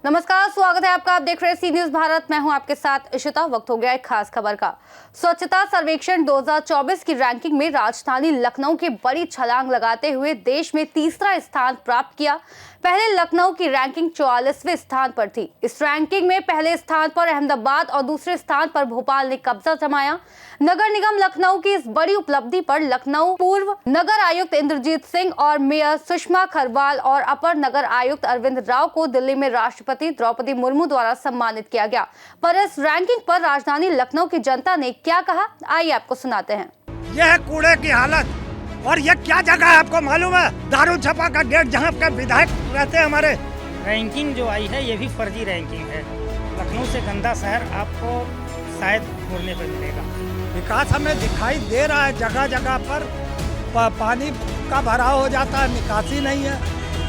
नमस्कार, स्वागत है आपका। आप देख रहे हैं सी न्यूज भारत। मैं हूं आपके साथ इशिता। वक्त हो गया एक खास खबर का। स्वच्छता सर्वेक्षण 2024 की रैंकिंग में राजधानी लखनऊ की बड़ी छलांग लगाते हुए देश में तीसरा स्थान प्राप्त किया। पहले लखनऊ की रैंकिंग 44वें स्थान पर थी। इस रैंकिंग में पहले स्थान पर अहमदाबाद और दूसरे स्थान पर भोपाल ने कब्जा जमाया। नगर निगम लखनऊ की इस बड़ी उपलब्धि पर लखनऊ पूर्व नगर आयुक्त इंद्रजीत सिंह और मेयर सुषमा खरवाल और अपर नगर आयुक्त अरविंद राव को दिल्ली में राष्ट्रपति द्रौपदी मुर्मू द्वारा सम्मानित किया गया। पर इस रैंकिंग पर राजधानी लखनऊ की जनता ने क्या कहा, आइए आपको सुनाते हैं। यह है कूड़े की हालत। और ये क्या जगह है आपको मालूम है? दारू छपा का गेट, जहाँ के विधायक रहते हैं हमारे। रैंकिंग जो आई है ये भी फर्जी रैंकिंग है। लखनऊ से गंदा शहर आपको शायद ढूंढने पर मिलेगा। विकास हमें दिखाई दे रहा है, जगह जगह पर पानी का भराव हो जाता है, निकासी नहीं है,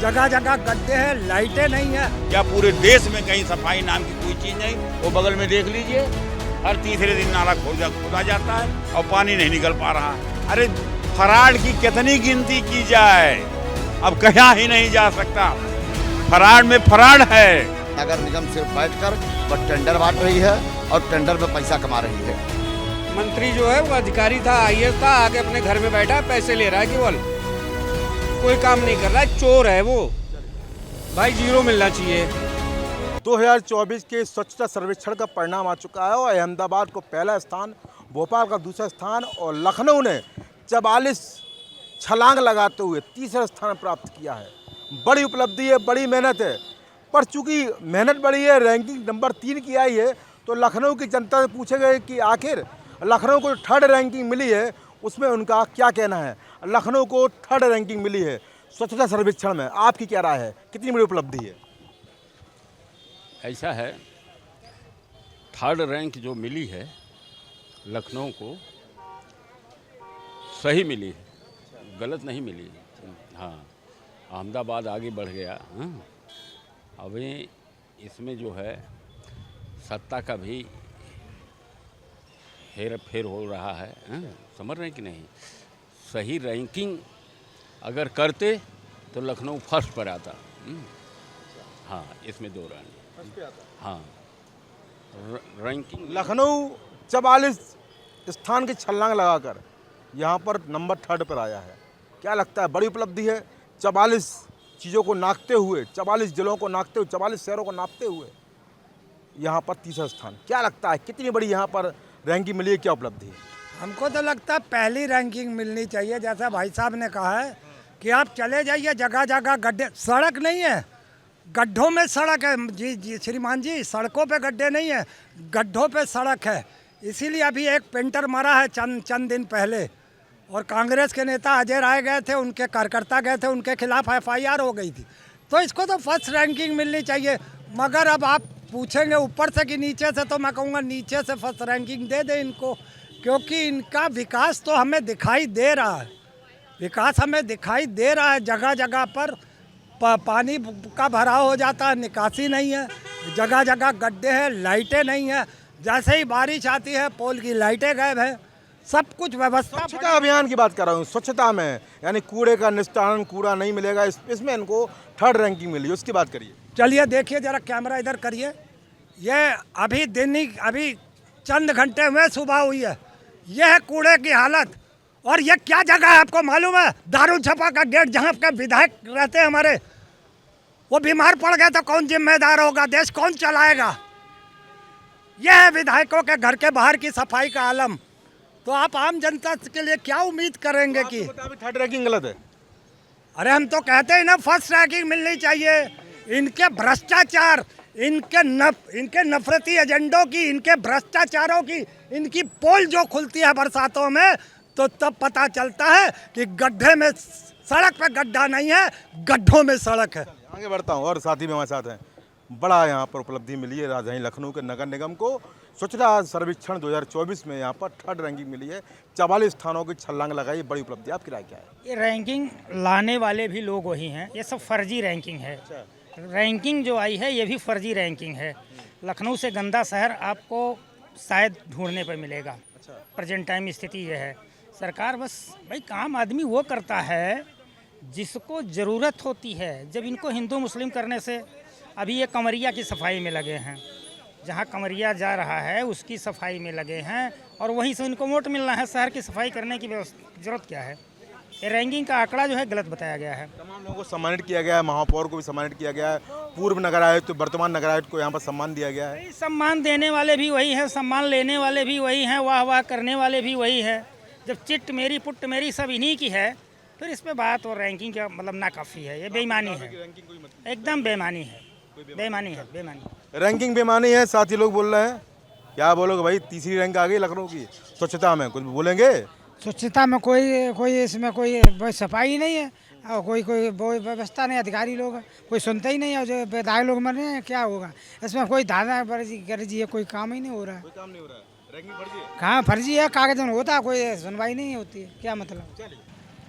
जगह जगह गड्ढे हैं, लाइटें नहीं है। क्या पूरे देश में कहीं सफाई नाम की कोई चीज नहीं? वो बगल में देख लीजिए, हर तीसरे दिन नाला खोदा जाता है और पानी नहीं निकल पा रहा। अरे फराड की कितनी गिनती की जाए, अब कहीं ही नहीं जा सकता। फराड में फराड है। नगर निगम सिर्फ बैठकर बस टेंडर बांट रही है और टेंडर में पैसा कमा रही है। मंत्री जो है वो अधिकारी था, आईएएस था, आके अपने घर में बैठा है, पैसे ले रहा है, केवल कोई काम नहीं कर रहा है, चोर है वो। भाई जीरो मिलना चाहिए। 2024 के स्वच्छता सर्वेक्षण का परिणाम आ चुका है और अहमदाबाद को पहला स्थान, भोपाल का दूसरा स्थान और लखनऊ ने 44 छलांग लगाते हुए तीसरा स्थान प्राप्त किया है। बड़ी उपलब्धि है, बड़ी मेहनत है, पर चूंकि मेहनत बड़ी है, रैंकिंग नंबर 3 की आई है, तो लखनऊ की जनता से पूछे गए कि आखिर लखनऊ को थर्ड रैंकिंग मिली है, उसमें उनका क्या कहना है। लखनऊ को थर्ड रैंकिंग मिली है स्वच्छता सर्वेक्षण में, आपकी क्या राय है, कितनी बड़ी उपलब्धि है? ऐसा है, थर्ड रैंक जो मिली है लखनऊ को, सही मिली है, गलत नहीं मिली। हाँ, अहमदाबाद आगे बढ़ गया। अभी इसमें जो है सत्ता का भी हेर फेर हो रहा है। समझ रहे हैं कि नहीं? सही रैंकिंग अगर करते तो लखनऊ फर्स्ट पर आता। हाँ, इसमें दो रानी। हाँ, रैंकिंग लखनऊ 44 स्थान की छलांग लगाकर यहाँ पर नंबर 3 पर आया है। क्या लगता है, बड़ी उपलब्धि है? 44 चीज़ों को नापते हुए, 44 जिलों को नापते हुए, 44 शहरों को नापते हुए यहाँ पर तीसरा स्थान। क्या लगता है, कितनी बड़ी यहाँ पर रैंकिंग मिली है, क्या उपलब्धि है? हमको तो लगता है पहली रैंकिंग मिलनी चाहिए। जैसा भाई साहब ने कहा है कि आप चले जाइए, जगह जगह गड्ढे, सड़क नहीं है, गड्ढों में सड़क है। जी श्रीमान जी, सड़कों पे गड्ढे नहीं है, गड्ढों पे सड़क है। इसीलिए अभी एक पेंटर मरा है चंद दिन पहले, और कांग्रेस के नेता अजय राय गए थे, उनके कार्यकर्ता गए थे, उनके खिलाफ FIR हो गई थी। तो इसको तो फर्स्ट रैंकिंग मिलनी चाहिए। मगर अब आप पूछेंगे ऊपर से कि नीचे से, तो मैं कहूँगा नीचे से फर्स्ट रैंकिंग दे दे इनको, क्योंकि इनका विकास तो हमें दिखाई दे रहा है। विकास हमें दिखाई दे रहा है, जगह जगह पर पानी का भराव हो जाता है, निकासी नहीं है, जगह जगह गड्ढे हैं, लाइटें नहीं है। जैसे ही बारिश आती है पोल की लाइटें गायब है, सब कुछ व्यवस्था। स्वच्छता अभियान की बात कर रहा हूँ, स्वच्छता में यानी कूड़े का निस्तारण, कूड़ा नहीं मिलेगा, इसमें इनको थर्ड रैंकिंग मिली, उसकी बात करिए। चलिए देखिए, जरा कैमरा इधर करिए। ये अभी चंद घंटे में सुबह हुई है। यह है कूड़े की हालत। और ये क्या जगह है आपको मालूम है? दारू छपा का गेट, जहाँ के विधायक रहते हैं हमारे, वो बीमार पड़ गए तो कौन जिम्मेदार होगा? देश कौन चलाएगा? यह है विधायकों के घर के बाहर की सफाई का आलम। तो आप आम जनता के लिए क्या उम्मीद करेंगे कि थर्ड रैंकिंग गलत है? अरे हम तो कहते हैं ना, फर्स्ट रैंकिंग मिलनी चाहिए। इनके भ्रष्टाचार, इनके नफरती एजेंडों की, इनके भ्रष्टाचारों की, इनकी पोल जो खुलती है बरसातों में, तो तब पता चलता है कि गड्ढे में, सड़क पे गड्ढा नहीं है, गड्ढों में सड़क है। आगे बढ़ता हूँ और साथी भी हमारे साथ हैं। बड़ा यहाँ पर उपलब्धि मिली है राजधानी लखनऊ के नगर निगम को। स्वच्छता सर्वेक्षण 2024 में यहाँ पर थर्ड रैंकिंग मिली है, 44 स्थानों की छलांग लगाई, बड़ी उपलब्धि। आपकी राय क्या है? ये रैंकिंग लाने वाले भी लोग वही हैं, ये सब फर्जी रैंकिंग है। रैंकिंग जो आई है ये भी फर्जी रैंकिंग है। लखनऊ से गंदा शहर आपको शायद ढूंढने पर मिलेगा। प्रेजेंट टाइम स्थिति ये है। सरकार बस भाई काम आदमी वो करता है जिसको ज़रूरत होती है। जब इनको हिंदू मुस्लिम करने से, अभी ये कमरिया की सफाई में लगे हैं, जहाँ कमरिया जा रहा है उसकी सफाई में लगे हैं और वहीं से उनको वोट मिलना है। शहर की सफाई करने की ज़रूरत क्या है? ये रैंकिंग का आंकड़ा जो है गलत बताया गया है। तमाम लोगों को सम्मानित किया गया है, महापौर को भी सम्मानित किया गया है, पूर्व नगर आयुक्त तो वर्तमान नगर आयुक्त को यहाँ पर सम्मान दिया गया है। सम्मान देने वाले भी वही हैं, सम्मान लेने वाले भी वही हैं, वाह वाह करने वाले भी वही है। जब चिट्ट मेरी पुट्ट मेरी सब इन्हीं की है, फिर इस पे बात और रैंकिंग का मतलब नाकाफ़ी है। ये बेईमानी है, एकदम बेईमानी है, बेईमानी है, बेईमानी। रैंकिंग बेईमानी है, साथ ही लोग बोल रहे हैं। क्या बोलोगे भाई, तीसरी रैंक आ गई लखनऊ की स्वच्छता में, कुछ बोलेंगे? स्वच्छता में कोई इसमें कोई सफाई नहीं है और कोई व्यवस्था नहीं। अधिकारी लोग कोई सुनते ही नहीं है, जो विधायक लोग मर रहे हैं क्या होगा इसमें? कोई दादा गर्जी है, कोई काम ही नहीं हो रहा है। कोई काम नहीं हो रहा है, रैंकिंग फर्जी है। कहाँ फर्जी है, कागज में होता है, कोई सुनवाई नहीं होती है, क्या मतलब?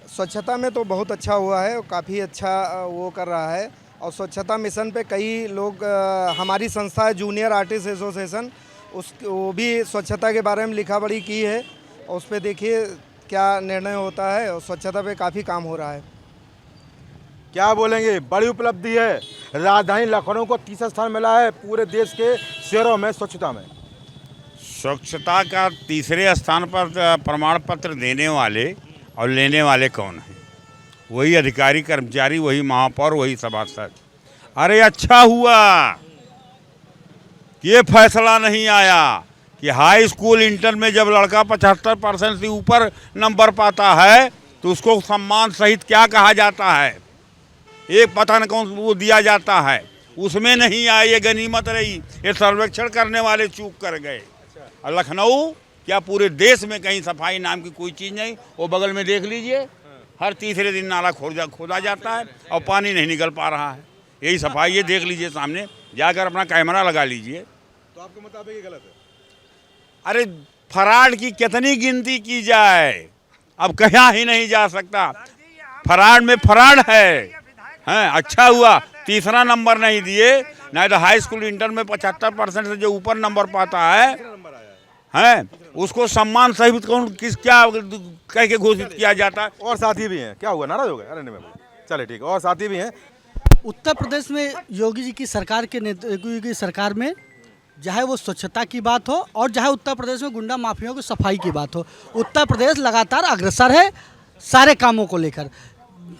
स्वच्छता में तो बहुत अच्छा हुआ है, काफ़ी अच्छा वो कर रहा है। और स्वच्छता मिशन पे कई लोग, हमारी संस्था है जूनियर आर्टिस्ट एसोसिएशन, वो भी स्वच्छता के बारे में लिखा पढ़ी की है और उस पर देखिए क्या निर्णय होता है और स्वच्छता पे काफ़ी काम हो रहा है। क्या बोलेंगे, बड़ी उपलब्धि है। राजधानी लखनऊ को तीसरा स्थान मिला है पूरे देश के शहरों में स्वच्छता में। स्वच्छता का तीसरे स्थान पर प्रमाण पत्र देने वाले और लेने वाले कौन हैं? वही अधिकारी कर्मचारी, वही महापौर, वही सभासद। अरे अच्छा हुआ ये फैसला नहीं आया कि हाई स्कूल इंटर में जब लड़का 75% से ऊपर नंबर पाता है तो उसको सम्मान सहित क्या कहा जाता है, एक पता न कौन वो दिया जाता है, उसमें नहीं आया। ये गनीमत रही, ये सर्वेक्षण करने वाले चूक कर गए। और लखनऊ क्या पूरे देश में कहीं सफाई नाम की कोई चीज़ नहीं? वो बगल में देख लीजिए, हर तीसरे दिन नाला खोदा जाता है और पानी नहीं निकल पा रहा है। यही सफाई, ये देख लीजिए, सामने जाकर अपना कैमरा लगा लीजिए। तो आपके मुताबिक ये गलत है? अरे फराड की कितनी गिनती की जाए, अब कहा ही नहीं जा सकता। फराड में फराड है। अच्छा हुआ तीसरा नंबर नहीं दिए, नहीं तो हाई स्कूल इंटर में 75% से जो ऊपर नंबर पाता है उसको सम्मान सहित कौन किस क्या कह के घोषित किया जाता है। और साथी भी हैं, क्या हुआ, नाराज हो गए? अरे नहीं, चले ठीक है। और साथी भी हैं। उत्तर प्रदेश में योगी जी की सरकार के नेतृत्व की सरकार में चाहे वो स्वच्छता की बात हो और चाहे उत्तर प्रदेश में गुंडा माफियाओं की सफाई की बात हो, उत्तर प्रदेश लगातार अग्रसर है सारे कामों को लेकर।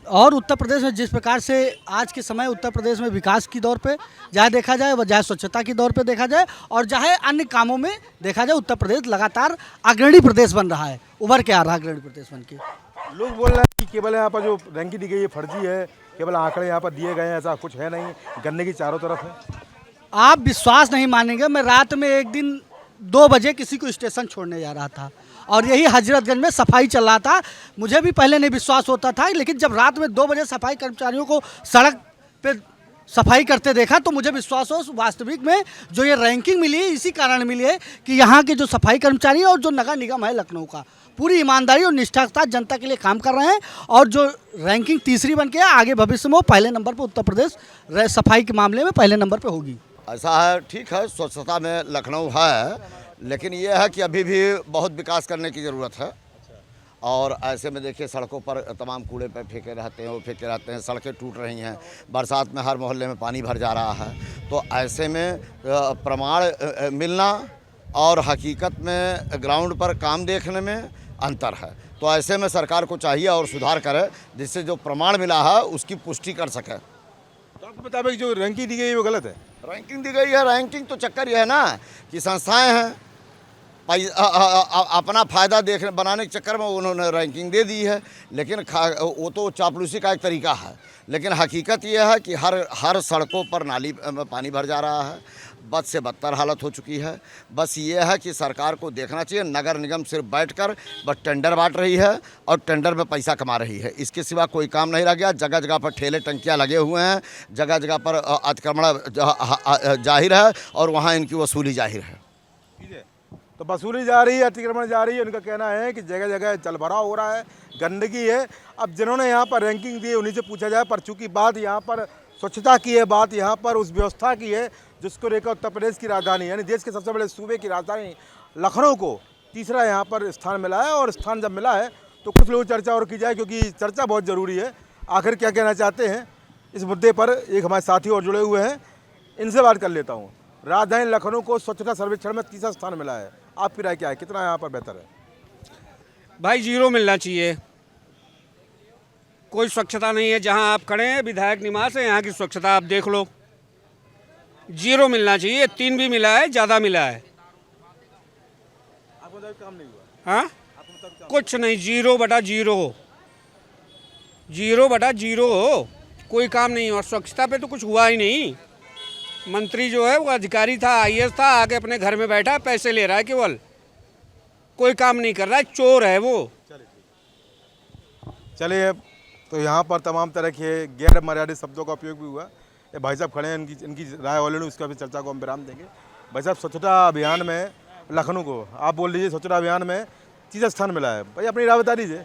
और उत्तर प्रदेश में जिस प्रकार से आज के समय उत्तर प्रदेश में विकास की दौर पे चाहे देखा जाए, व चाहे स्वच्छता की दौर पे देखा जाए और चाहे अन्य कामों में देखा जाए, उत्तर प्रदेश लगातार अग्रणी प्रदेश बन रहा है, उभर के आ रहा है अग्रणी प्रदेश बन के। लोग बोल रहे हैं कि केवल यहाँ पर जो रैंकिंग दी गई है फर्जी है, केवल आंकड़े यहाँ पर दिए गए हैं, ऐसा कुछ है नहीं, गन्ने की चारों तरफ है। आप विश्वास नहीं मानेंगे, मैं रात में एक दिन 2 बजे किसी को स्टेशन छोड़ने जा रहा था और यही हजरतगंज में सफाई चल रहा था। मुझे भी पहले नहीं विश्वास होता था, लेकिन जब रात में 2 बजे सफाई कर्मचारियों को सड़क पे सफाई करते देखा तो मुझे विश्वास हो वास्तविक में जो ये रैंकिंग मिली है इसी कारण मिली है कि यहाँ के जो सफाई कर्मचारी और जो नगर निगम है लखनऊ का पूरी ईमानदारी और निष्ठा के साथ जनता के लिए काम कर रहे हैं और जो रैंकिंग तीसरी बन के आगे भविष्य में वो पहले नंबर पर उत्तर प्रदेश सफाई के मामले में पहले नंबर पर होगी। ऐसा है, ठीक है, स्वच्छता में लखनऊ है, लेकिन ये है कि अभी भी बहुत विकास करने की ज़रूरत है। और ऐसे में देखिए सड़कों पर तमाम कूड़े पे फेंके रहते हैं, वो फेंके रहते हैं, सड़कें टूट रही हैं, बरसात में हर मोहल्ले में पानी भर जा रहा है। तो ऐसे में प्रमाण मिलना और हकीकत में ग्राउंड पर काम देखने में अंतर है। तो ऐसे में सरकार को चाहिए और सुधार करे जिससे जो प्रमाण मिला है उसकी पुष्टि कर सके। तो आपके मुताबिक जो रैंकिंग दी गई है वो गलत है? रैंकिंग दी गई है, रैंकिंग तो चक्कर ये है ना कि संस्थाएं हैं, अपना फ़ायदा बनाने के चक्कर में उन्होंने रैंकिंग दे दी है, लेकिन वो तो चापलूसी का एक तरीका है। लेकिन हकीकत यह है कि हर सड़कों पर नाली में पानी भर जा रहा है, बद से बदतर हालत हो चुकी है। बस ये है कि सरकार को देखना चाहिए, नगर निगम सिर्फ बैठकर बस टेंडर बांट रही है और टेंडर में पैसा कमा रही है, इसके सिवा कोई काम नहीं रह गया। जगह जगह पर ठेले टंकियाँ लगे हुए हैं, जगह जगह पर अतिक्रमण जाहिर है और वहाँ इनकी वसूली जाहिर है। तो वसूली जा रही है, अतिक्रमण जा रही है। उनका कहना है कि जगह जगह जलभराव हो रहा है, गंदगी है। अब जिन्होंने यहाँ पर रैंकिंग दी है उन्हीं से पूछा जाए, पर चूँकि बात यहाँ पर स्वच्छता की है, बात यहाँ पर उस व्यवस्था की है जिसको लेकर उत्तर प्रदेश की राजधानी यानी देश के सबसे बड़े सूबे की राजधानी लखनऊ को तीसरा यहाँ पर स्थान मिला है। और स्थान जब मिला है तो कुछ लोग चर्चा और की जाए, क्योंकि चर्चा बहुत ज़रूरी है। आखिर क्या कहना चाहते हैं इस मुद्दे पर, एक हमारे साथी और जुड़े हुए हैं, इनसे बात कर लेता हूँ। राजधानी लखनऊ को स्वच्छता सर्वेक्षण में तीसरा स्थान मिला है, आपकी राय क्या है, कितना यहाँ पर बेहतर है? भाई 0 मिलना चाहिए। कोई स्वच्छता नहीं है। जहाँ आप खड़े हैं विधायक निवास है, यहाँ की स्वच्छता आप देख लो। 0 मिलना चाहिए। 3 भी मिला है, ज़्यादा मिला है। आपको तो काम नहीं हुआ? हाँ, कुछ नहीं, 0/0, 0/0 हो, कोई काम नहीं। और स्वच्छता पे तो कुछ हुआ ही नहीं। मंत्री जो है वो अधिकारी था, IAS था, आके अपने घर में बैठा पैसे ले रहा है केवल, कोई काम नहीं कर रहा है, चोर है वो। चलिए, तो यहाँ पर तमाम तरह के गैर मर्यादित शब्दों का उपयोग भी हुआ। ये भाई साहब खड़े हैं, इनकी राय ऑलरेडी, उसका भी चर्चा को हम विराम देंगे। भाई साहब, स्वच्छता अभियान में लखनऊ को आप बोल लीजिए स्वच्छता अभियान में तीसरा स्थान मिला है, भाई अपनी राय बता दीजिए।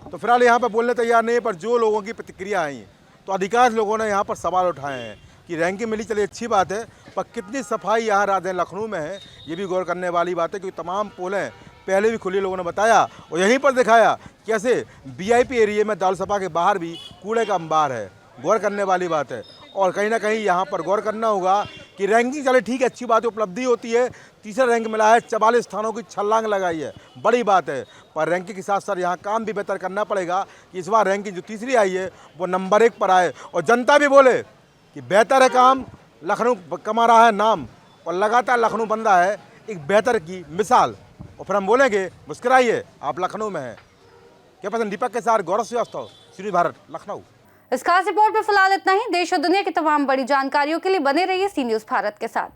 तो फिलहाल यहाँ पर बोलने तैयार नहीं है, पर जो लोगों की प्रतिक्रिया आई तो अधिकांश लोगों ने यहाँ पर सवाल उठाए हैं कि रैंकिंग मिली, चलिए अच्छी बात है, पर कितनी सफाई यहाँ राजधानी लखनऊ में है ये भी गौर करने वाली बात है। क्योंकि तमाम पोलें पहले भी खुली, लोगों ने बताया और यहीं पर दिखाया कैसे VIP एरिया में दारुसभा के बाहर भी कूड़े का अंबार है, गौर करने वाली बात है। और कहीं ना कहीं यहाँ पर गौर करना होगा कि रैंकिंग चले ठीक है, अच्छी बात है, उपलब्धि होती है। तीसरा रैंक मिला है, 44 स्थानों की छलांग लगाई है, बड़ी बात है। पर रैंकिंग के साथ साथ यहाँ काम भी बेहतर करना पड़ेगा कि इस बार रैंकिंग जो तीसरी आई है वो नंबर 1 पर आए और जनता भी बोले कि बेहतर है काम, लखनऊ कमा रहा है नाम और लगातार लखनऊ बन रहा है एक बेहतर की मिसाल। और फिर हम बोलेंगे मुस्कुराइए, आप लखनऊ में हैं। क्या पसंद, दीपक के साथ गौरव श्रीवास्तव, सी भारत, लखनऊ। इस खास रिपोर्ट में फिलहाल इतना ही। देश और दुनिया की तमाम बड़ी जानकारियों के लिए बने रहिए सी न्यूज़ भारत के साथ।